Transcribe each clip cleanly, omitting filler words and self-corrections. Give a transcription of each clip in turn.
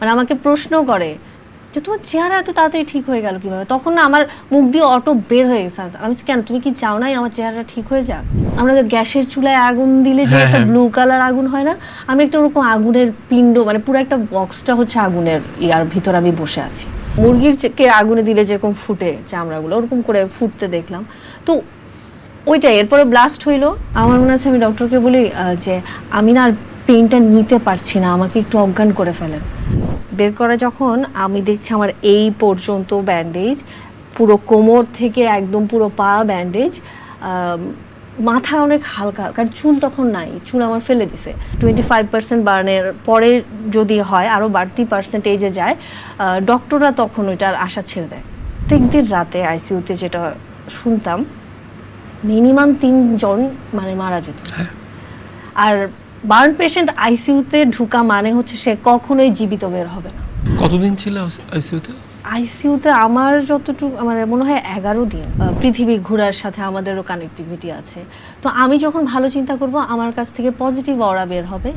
মানে আমাকে প্রশ্ন করে যে তোমার চেহারা এত তাড়াতাড়ি ঠিক হয়ে গেল কিভাবে। তখন না আমার মুখ দিয়ে অটো বের হয়ে গেছে। আমি কেন, তুমি কি চাও নাই আমার চেহারাটা ঠিক হয়ে যাক? আমরা গ্যাসের চুলায় আগুন দিলে যে একটা ব্লু কালার আগুন হয় না, আমি একটা ওরকম আগুনের পিণ্ড, মানে পুরো একটা বক্সটা হচ্ছে আগুনের ইয়ার ভিতর আমি বসে আছি। মুরগির কে আগুনে দিলে যেরকম ফুটে চামড়াগুলো, ওরকম করে ফুটতে দেখলাম। তো ওইটাই, এরপরে ব্লাস্ট হইলো। আমার মনে আছে আমি ডক্টরকে বলি যে আমি না আর পেইনটা নিতে পারছি না, আমাকে একটু অজ্ঞান করে ফেলেন। বের করে যখন আমি দেখছি আমার এই পর্যন্ত ব্যান্ডেজ, পুরো কোমর থেকে একদম পুরো পা ব্যান্ডেজ, মাথা অনেক হালকা, কারণ চুল তখন নাই, চুল আমার ফেলে দিছে। 25% বার্নের পরে যদি হয় আরও বাড়তি পার্সেন্টেজে যায়, ডক্টররা তখন ওইটার আশা ছেড়ে দেয়। প্রত্যেকদিন রাতে আইসিইউতে যেটা শুনতাম, মিনিমাম 3 জন মানে মারা যেত। আর বার্ন পেশেন্ট আইসিইউতে ঢুকা মানে হচ্ছে সে কখনোই জীবিত বের হবে না। কতদিন ছিল আইসিইউতে? আইসিইউতে আমার যতটুকু আমার মনে হয় 11 দিন। পৃথিবী ঘোরার সাথে আমাদেরও কানেক্টিভিটি আছে। তো আমি যখন ভালো চিন্তা করব, আমার কাছ থেকে পজিটিভ অরা বের হবে।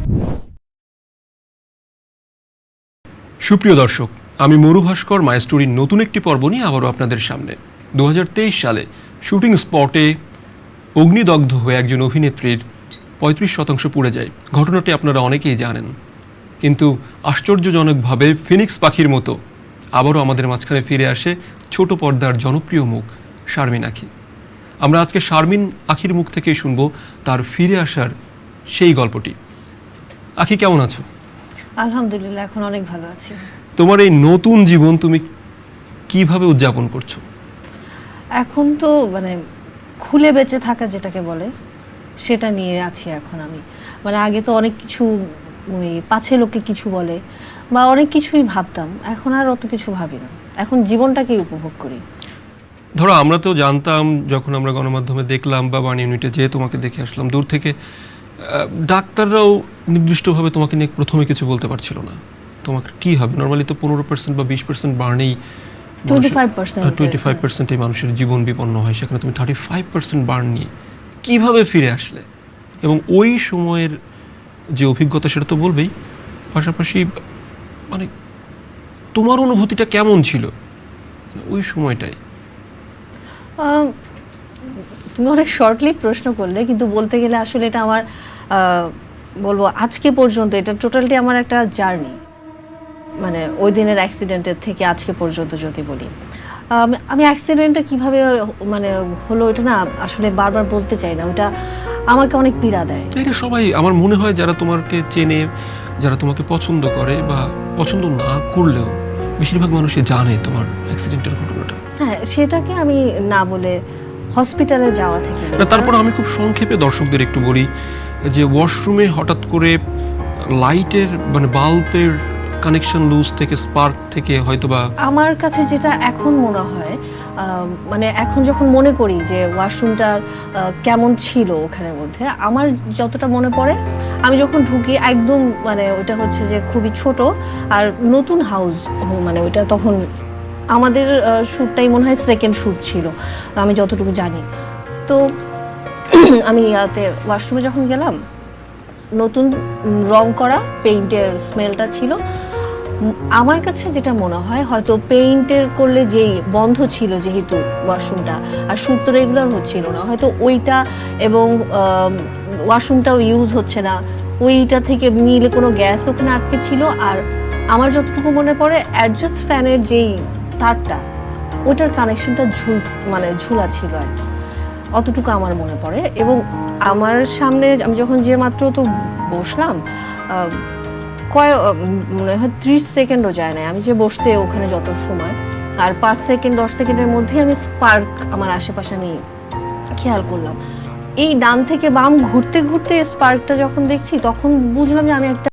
সুপ্রিয় দর্শক, আমি মরু ভাস্কর মাই স্টোরির নতুন একটি পর্ব নিয়ে আবারও আপনাদের সামনে। 2023 সালে শুটিং স্পটে অগ্নিদগ্ধ হয়ে একজন অভিনেত্রীর 35% পুড়ে যায়। ঘটনাটি আপনারা অনেকেই জানেন, কিন্তু আশ্চর্যজনকভাবে ফিনিক্স পাখির মতো আবারও আমাদের মাঝখানে ফিরে আসে ছোট পর্দার জনপ্রিয় মুখ শারমিন আখি। আমরা আজকে শারমিন আখির মুখ থেকেই শুনবো তার ফিরে আসার সেই গল্পটি। আখি, কেমন আছো? আলহামদুলিল্লাহ, এখন অনেক ভালো আছি। তোমার এই নতুন জীবন তুমি কিভাবে উদযাপন করছো? এখন তো মানে খুলে বেঁচে থাকা যেটাকে বলে, সেটা নিয়ে আছি এখন আমি। মানে আগে তো অনেক কিছু, ওই পাছে লোকে কিছু বলে বা অনেক কিছুই ভাবতাম, এখন আর অত কিছু ভাবি না, এখন জীবনটাকেই উপভোগ করি। ধরো, আমরা তো জানতাম যখন আমরা গণমাধ্যমে দেখলাম বা বার্ন ইউনিটে যেয়ে তোমাকে দেখে আসলাম দূর থেকে, ডাক্তাররাও নির্দিষ্টভাবে তোমাকে নিয়ে প্রথমে কিছু বলতে পারছিল না। তোমাকে কি হবে, নর্মালি তো 15% বা 20% বার্নেই 25% এই মানুষের জীবন বিপন্ন হয়, সেখানে তুমি 35% বার্ন নিয়ে কিভাবে ফিরে আসলে, এবং ওই সময়ের যে অভিজ্ঞতা সেটা তো বলবেই, পাশাপাশি মানে তোমার অনুভূতিটা কেমন ছিল ওই সময়টায়? তুমি অনেক শর্টলি প্রশ্ন করলে, কিন্তু বলতে গেলে আসলে এটা আমার বলবো আজকে পর্যন্ত এটা টোটালটি আমার একটা জার্নি। মানে ওই দিনের অ্যাক্সিডেন্টের থেকে আজকে পর্যন্ত যদি বলি, আমি অ্যাক্সিডেন্টটা কিভাবে মানে হলো এটা না আসলে বারবার বলতে চাই না, ওটা আমাকে অনেক পীড়া দেয়। এটা সবাই, আমার মনে হয় যারা তোমাকে চেনে, যারা তোমাকে পছন্দ করে বা পছন্দ না করলেও বেশিরভাগ মানুষই জানে তোমার অ্যাক্সিডেন্টের ঘটনাটা। হ্যাঁ, সেটাকে আমি না বলে হসপিটালে যাওয়া থেকে। তারপর আমি খুব সংক্ষেপে দর্শকদের একটু বলি যে ওয়াশরুমে হঠাৎ করে লাইটের মানে বাল্বের কানেকশন লুজ থেকে, স্পার্ক থেকে হয়তোবা আমার কাছে যেটা এখন মনে হয়, মানে এখন যখন মনে করি যে ওয়াশরুমটা কেমন ছিল ওখানের মধ্যে, আমার যতটা মনে পড়ে, আমি যখন ঢুকি একদম মানে ওটা হচ্ছে যে খুবই ছোট আর নতুন হাউস, মানে ওইটা তখন আমাদের শ্যুটটাই মনে হয় সেকেন্ড শ্যুট ছিল আমি যতটুকু জানি। তো আমি ওয়াশরুমে যখন গেলাম, নতুন রং করা পেইন্টের স্মেলটা ছিল। আমার কাছে যেটা মনে হয় হয়তো পেইন্টের করলে যেই বন্ধ ছিল যেহেতু ওয়াশরুমটা, আর শ্যুট তো রেগুলার হচ্ছিল না, হয়তো ওইটা এবং ওয়াশরুমটাও ইউজ হচ্ছে না, ওইটা থেকে মিলে কোনো গ্যাস ওখানে আটকে ছিল। আর আমার যতটুকু মনে পড়ে অ্যাডজাস্ট ফ্যানের যেই তারটা, ওইটার কানেকশনটা ঝুলা ছিল আর কি, অতটুকু আমার মনে পড়ে। এবং আমার সামনে আমি যখন যে মাত্র তো বসলাম, মনে হয় 30 সেকেন্ডও যায় না আমি যে বসতে ওখানে যত সময়, আর 5 সেকেন্ড 10 সেকেন্ডের মধ্যে আমি স্পার্ক আমার আশেপাশে আমি খেয়াল করলাম। এই ডান থেকে বাম ঘুরতে ঘুরতে স্পার্কটা যখন দেখছি, তখন বুঝলাম যে আমি একটা